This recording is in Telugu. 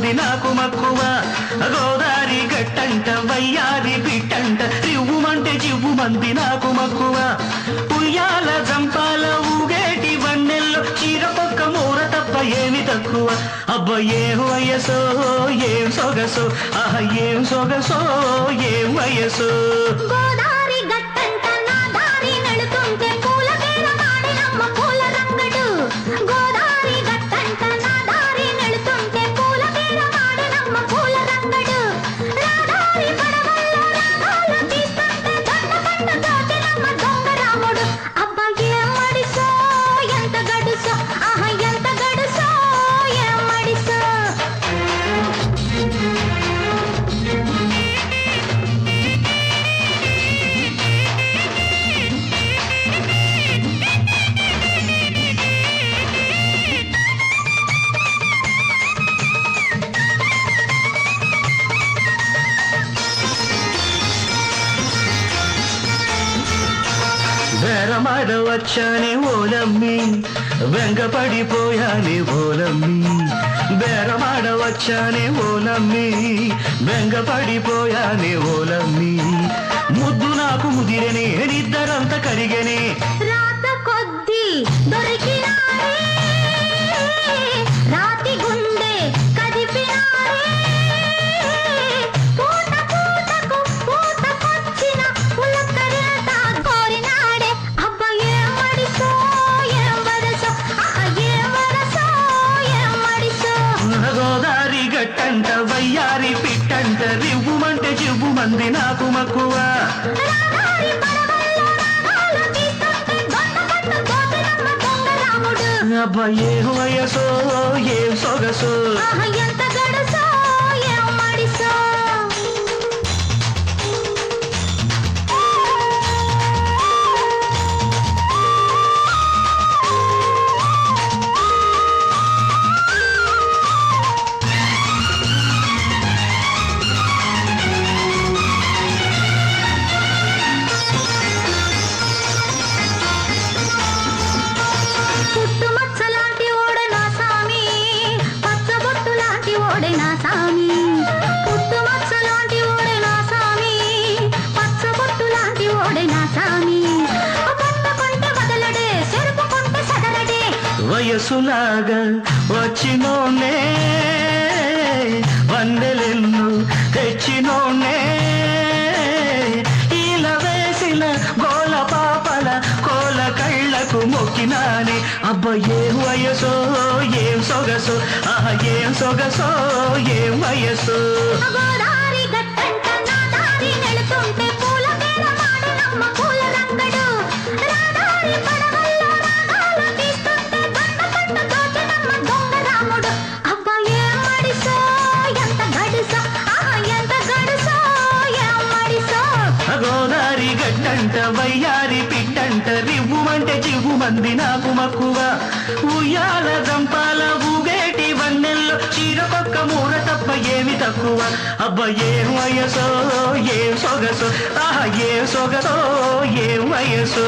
మంది నాకు మక్కువ గోదారి గట్టంట వయ్యారి పిట్టంట రివ్వుమంటే జివ్వు మంది నాకు మక్కువ ఉయ్యాల జంపాల ఊగేటి వన్నెల్లో చీరపొక్క మూర తప్ప ఏమి తక్కువ అబ్బ ఏం వయసో ఏం సొగసో ఆహ ఏం సొగసో ఏం వయసో గోదారి గట్టంట నా దారి నడుతుంటే పూల పేర మాడినమ్మ పూల రంగడు గోదారి గట్టంట నా దారి నడుతుంటే పూల పేర మాడినమ్మ పూల రంగడు రాదారి పడవల్లో రాగాలు తీస్తుంటే దొండ పండు దోచినమ్మ దొంగ రాముడు అబ్బా ఏం మడిసో ఎంత గడుసో ఆహ ఎంత గడుసో ఏం మడిసో బేరమాడవచ్చానే ఓలమ్మి వెంగపడిపోయానే ఓలమ్మి బేరమాడవచ్చానే ఓలమ్మి వెంగపడిపోయానే ఓలమ్మి ముద్దు నాకు ముదిరనే నిద్దరంత కరిగనే రాత కొద్ది దొరికినారే రాతి గుండె కదిపినారే పూట పూటకు పూటకొచ్చిన పులకరేత కోరినాడే అబ్బ ఏం మడిసో ఏం వరసో ఏం వరసో ఏం మడిసో గోదారి గట్టంట వయ్యారి పిట్టంట రివ్వుమంటే జివ్వు మంది నాకు మక్కువ రాదారి పడవల్లో రాగాలు తీస్తుంటే దొండ పండు దోచినమ్మ దొంగ రాముడు అబ్బ ఏం వయసో ఏం సొగసో ఎంత గడుసో ఏం మడిసో పుట్టుమచ్చలాంటి ఓడే నా సామి పచ్చబొట్టు లాంటి ఓడే నా సామి పుట్టుమచ్చలాంటి ఓడే నా సామి పచ్చబొట్టు లాంటి ఓడే నా సామి పట్టుకుంటే వదలడే చెరుపుకుంటే సదరడే వయసులాగా వచ్చినోనే వందెలెన్ను తెచ్చినోనే ఈల వేసిన గోల పాపల కోల కళ్ళకు మొక్కినానే అబ్బ ఏం వయసో ఏం సొగసో ఆహ ఏం సొగసో ఏం వయసో గోదారి గట్టంట నా దారి నెడుతుంటే పూల పేర మాడినమ్మ పూల రంగడు రాదారి పడవల్లో రాగాలు తీస్తుంటే దొండ పండు దోచినమ్మ దొంగ రాముడు అబ్బా ఏం మడిసో ఎంత గడుసో ఎంత గడుసో ఏం మడిసో గోదారి గట్టంట వయ్యారి పిట్టంట రివ్వుమంటే జివ్వు మంది నాకు మక్కువ ఉయ్యాల దంపాల ఊగేటి వన్నెల్లో చీరకొక్క మూర తప్ప ఏమి తక్కువ అబ్బ ఏం వయసో ఏం సొగసో ఆహ ఏం సొగసో ఏం వయసో